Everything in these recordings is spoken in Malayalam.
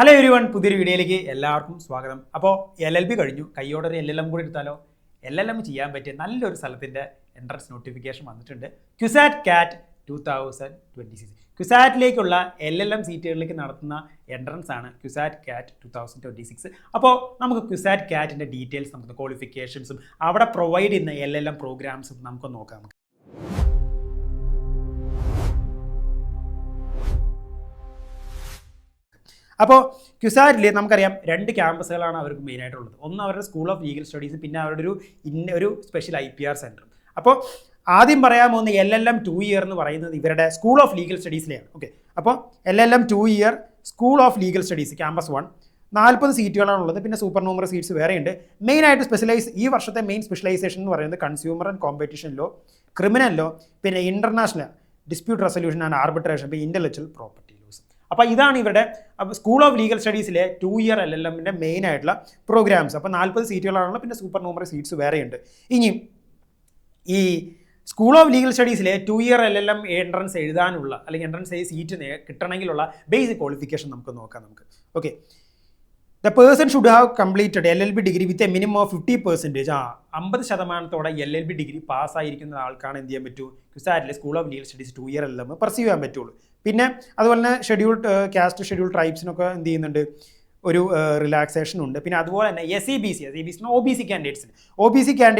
ഹലോ എവരിവൺ, പുതിയൊരു വീഡിയോയിലേക്ക് എല്ലാവർക്കും സ്വാഗതം. അപ്പോൾ LLB കഴിഞ്ഞു, കയ്യോടെ ഒരു LLM കൂടി എടുത്താലോ? LLM ചെയ്യാൻ പറ്റിയ നല്ലൊരു സ്ഥലത്തിൻ്റെ എൻട്രൻസ് നോട്ടിഫിക്കേഷൻ വന്നിട്ടുണ്ട്. ക്യുസാറ്റ് കാറ്റ് 2026. ക്യുസാറ്റിലേക്കുള്ള LLM സീറ്റുകളിലേക്ക് നടത്തുന്ന എൻട്രൻസ് ആണ് ക്യുസാറ്റ് കാറ്റ് 2026. അപ്പോൾ നമുക്ക് ക്യുസാറ്റ് കാറ്റിൻ്റെ ഡീറ്റെയിൽസ്, നമുക്ക് ക്വാളിഫിക്കേഷൻസും അവിടെ പ്രൊവൈഡ് ചെയ്യുന്ന LLM പ്രോഗ്രാംസും നമുക്കൊന്ന് നോക്കാം. അപ്പോൾ ക്യുസാറ്റിൽ നമുക്കറിയാം 2 ക്യാമ്പസുകളാണ് അവർക്ക് മെയിനായിട്ടുള്ളത്. ഒന്ന് അവരുടെ സ്കൂൾ ഓഫ് ലീഗൽ സ്റ്റഡീസ്, പിന്നെ അവരുടെ ഒരു സ്പെഷ്യൽ IPR സെൻറ്റർ. അപ്പോൾ ആദ്യം പറയാൻ പോകുന്ന LLM 2 ഇയർ എന്ന് പറയുന്നത് ഇവരുടെ സ്കൂൾ ഓഫ് ലീഗൽ സ്റ്റഡീസിലെയാണ്. ഓക്കെ, അപ്പോൾ LLM 2 year school of legal studies campus 1 40 സീറ്റുകളാണുള്ളത്. പിന്നെ സൂപ്പർ ന്യൂമർ സീറ്റ്സ് വേറെയുണ്ട്. മെയിനായിട്ട് ഈ വർഷത്തെ മെയിൻ സ്പെഷ്യലൈസേഷൻ എന്ന് പറയുന്നത് consumer and competition law, criminal law, പിന്നെ international dispute resolution and arbitration, പിന്നെ ഇൻ്റലക്ച്വൽ പ്രോപ്പർട്ടി ലോസ്. അപ്പോൾ ഇതാണ് ഇവരുടെ സ്കൂൾ ഓഫ് ലീഗൽ സ്റ്റഡീസിലെ 2 ഇയർ LLMൻ്റെ മെയിൻ ആയിട്ടുള്ള പ്രോഗ്രാംസ്. അപ്പോൾ 40 സീറ്റുകളാണുള്ള, പിന്നെ സൂപ്പർ ന്യൂമർ സീറ്റ്സ് വേറെയുണ്ട്. ഇനി ഈ സ്കൂൾ ഓഫ് ലീഗൽ സ്റ്റഡീസിലെ 2 ഇയർ LLM എൻട്രൻസ് എഴുതാനുള്ള അല്ലെങ്കിൽ എൻട്രൻസ് സീറ്റ് കിട്ടണമെങ്കിലുള്ള ബേസിക് ക്വാളിഫിക്കേഷൻ നമുക്ക് നോക്കാം. Okay, the person should have completed LLB degree with a minimum of 50%. 50% LLB degree പാസ്സായിരിക്കുന്ന ആൾക്കാണ് എന്ത് ചെയ്യാൻ പറ്റൂ, ക്യുസാറ്റിലെ school of legal studies 2 year LLM pursue ചെയ്യാൻ പറ്റുള്ളൂ. പിന്നെ അതുപോലെ തന്നെ ഷെഡ്യൂൾഡ് കാസ്റ്റ്, ഷെഡ്യൂൾഡ് ട്രൈബ്സിനൊക്കെ എന്ത് ചെയ്യുന്നുണ്ട്, ഒരു റിലാക്സേഷൻ ഉണ്ട്. പിന്നെ അതുപോലെ തന്നെ SEBC OBC കാൻഡിഡേറ്റ്സിന്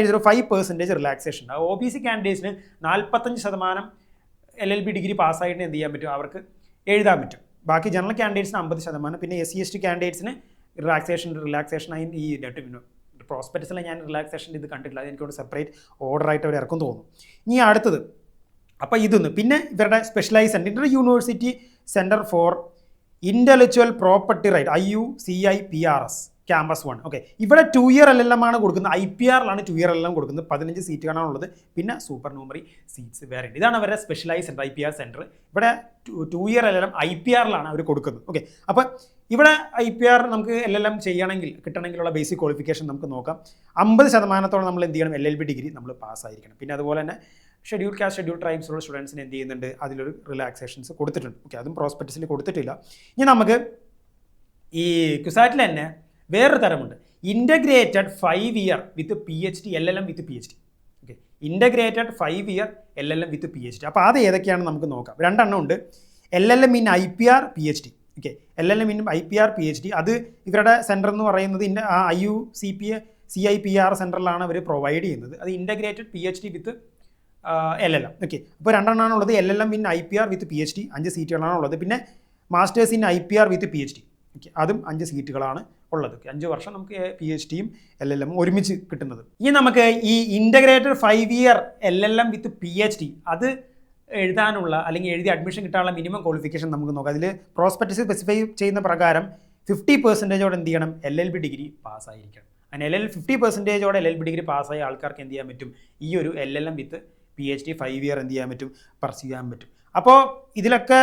ഒരു 5% റിലാക്സേഷൻ ഉണ്ട്. OBC കാൻഡിഡേറ്റ്സിന് 45% LLB ഡിഗ്രി പാസ്സായിട്ട് എന്ത് ചെയ്യാൻ പറ്റും, അവർക്ക് എഴുതാൻ പറ്റും. ബാക്കി ജനറൽ കാൻഡിഡേറ്റ്സിന് 50%, പിന്നെ SC/ST കാൻഡിഡേറ്റ്സിന് റിലാക്സേഷനായി ഈ പ്രോസ്പെക്ടസിൽ ഞാൻ റിലാക്സേഷൻ ഇത് കണ്ടിട്ടില്ല, അത് എനിക്കോട് സെപ്പറേറ്റ് ഓർഡറായിട്ട് അവർ ഇറക്കും തോന്നുന്നു. ഇനി അടുത്തത്, അപ്പോൾ ഇതൊന്ന്, പിന്നെ ഇവരുടെ specialise centre university centre for intellectual property right IUCIPRS campus 1. Okay, ഇവിടെ 2 ഇയർ LLM ആണ് കൊടുക്കുന്നത്. IPRലാണ് 2 ഇയർ LLM കൊടുക്കുന്നത്. 15 സീറ്റുകളാണ് ഉള്ളത്. പിന്നെ സൂപ്പർ ന്യൂമറി സീറ്റ്സ് വേറെ ഉണ്ട്. ഇതാണ് അവരുടെ സ്പെഷ്യലൈസ് സെൻറ്റർ IPR സെൻറ്റർ. ഇവിടെ 2 ഇയർ LLM IPRലാണ് അവർ കൊടുക്കുന്നത്. ഓക്കെ, അപ്പോൾ ഇവിടെ IPR നമുക്ക് LLM കിട്ടണമെങ്കിലുള്ള ബേസിക് ക്വാളിഫിക്കേഷൻ നമുക്ക് നോക്കാം. 50% നമ്മൾ എന്ത് ചെയ്യണം, LLB ഡിഗ്രി നമ്മൾ പാസ്സായിരിക്കണം. പിന്നെ അതുപോലെ തന്നെ ഷെഡ്യൂൾ കാസ്റ്റ്, ഷെഡ്യൂൾ ട്രൈബ്സിലുള്ള സ്റ്റുഡൻസിന് എന്ത് ചെയ്യുന്നുണ്ട്, അതിലൊരു റിലാക്സേഷൻസ് കൊടുത്തിട്ടുണ്ട്. ഓക്കെ, അതും പ്രോസ്പെക്ടസിൽ കൊടുത്തിട്ടില്ല. ഇനി നമുക്ക് ഈ ക്യുസാറ്റിൽ തന്നെ വേറൊരു തരമുണ്ട്, ഇൻ്റഗ്രേറ്റഡ് 5 ഇയർ വിത്ത് PhD LLM വിത്ത് PhD. Okay, integrated 5 year LLM വിത്ത് PhD. അപ്പോൾ അത് ഏതൊക്കെയാണെന്ന് നമുക്ക് നോക്കാം. 2 എണ്ണം ഉണ്ട്. LLM in IPR PhD. Okay, LLM in IPR PhD, അത് ഇവരുടെ സെൻറ്റർ എന്ന് പറയുന്നത് IUCIPR സെൻറ്ററിലാണ് അവർ പ്രൊവൈഡ് ചെയ്യുന്നത്. അത് ഇൻ്റഗ്രേറ്റഡ് PhD വിത്ത് LLM. ഓക്കെ, അപ്പോൾ 2 എണ്ണമാണ് ഉള്ളത്. LLM in IPR with PhD 5 സീറ്റുകളാണ് ഉള്ളത്. പിന്നെ masters in IPR with PhD. Okay, അതും 5 സീറ്റുകളാണ് ഉള്ളത്. 5 വർഷം നമുക്ക് PhDയും LLM ഒരുമിച്ച് കിട്ടുന്നത്. ഇനി നമുക്ക് ഈ ഇൻ്റഗ്രേറ്റഡ് 5 ഇയർ LLM വിത്ത് PhD അത് എഴുതാനുള്ള അല്ലെങ്കിൽ എഴുതി അഡ്മിഷൻ കിട്ടാനുള്ള മിനിമം ക്വാളിഫിക്കേഷൻ നമുക്ക് നോക്കാം. അതിൽ പ്രോസ്പെക്ടസ് സ്പെസിഫൈ ചെയ്യുന്ന പ്രകാരം 50% എന്ത് ചെയ്യണം, LLB ഡിഗ്രി പാസ്സായിരിക്കണം. അങ്ങനെ 50% LLB ഡിഗ്രി പാസ്സായ ആൾക്കാർക്ക് എന്ത് ചെയ്യാൻ പറ്റും, ഈ ഒരു LLM വിത്ത് PhD 5 ഇയർ എന്ത് ചെയ്യാൻ പറ്റും, പർസ്യൂ ചെയ്യാൻ പറ്റും. അപ്പോൾ ഇതിലൊക്കെ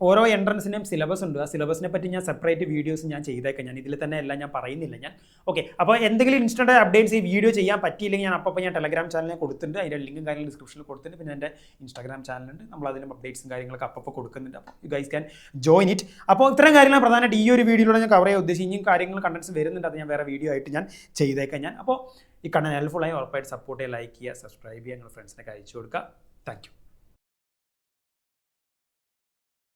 ഓരോ എൻട്രൻസിൻ്റെയും സിലബസ് ഉണ്ട്. ആ സിലബസിനെ പറ്റി ഞാൻ സെപ്പറേറ്റ് വീഡിയോസ് ഞാൻ ചെയ്തേക്കാം. ഞാൻ ഇതിൽ തന്നെ എല്ലാം ഞാൻ പറയുന്നില്ല ഞാൻ. ഓക്കെ, അപ്പോൾ എന്തെങ്കിലും ഇൻസ്റ്റൻ്റ് അപ്ഡേറ്റ്സ് ഈ വീഡിയോ ചെയ്യാൻ പറ്റിയില്ലെങ്കിൽ ഞാൻ ടെലഗ്രാം ചാനലിൽ കൊടുത്തിട്ടുണ്ട്. അതിൻ്റെ ലിങ്കും കാര്യങ്ങളും ഡിസ്ക്രിപ്ഷനിൽ കൊടുത്തിട്ടുണ്ട്. പിന്നെ എൻ്റെ ഇൻസ്റ്റാഗ്രാം ചാനലുണ്ട്. നമ്മൾ അതിനും അപ്ഡേറ്റ്സും കാര്യങ്ങളൊക്കെ അപ്പോൾ കൊടുക്കുന്നുണ്ട്. അപ്പോൾ you guys can join it. അപ്പോൾ ഇത്തരം കാര്യങ്ങൾ പ്രധാനമായിട്ട് ഈ ഒരു വീഡിയോയിലൂടെ ഞാൻ കവർ ചെയ്യാൻ ഉദ്ദേശിച്ച് ഇനിയും കാര്യങ്ങൾ കണ്ടൻസ് വരുന്നുണ്ട്. അത് ഞാൻ വേറെ വീഡിയോ ആയിട്ട് ഞാൻ ചെയ്തേക്കാം ഞാൻ. അപ്പോൾ ഈ കണ്ടന്റ് ഹെൽപ്ഫുള്ളായി ഉറപ്പായിട്ട് സപ്പോർട്ട് ചെയ്യുക, ലൈക്ക് ചെയ്യുക, സബ്സ്ക്രൈബ് ചെയ്യുക, നിങ്ങളുടെ ഫ്രണ്ട്സിനൊക്കെ അയച്ചു കൊടുക്കുക. Thank you.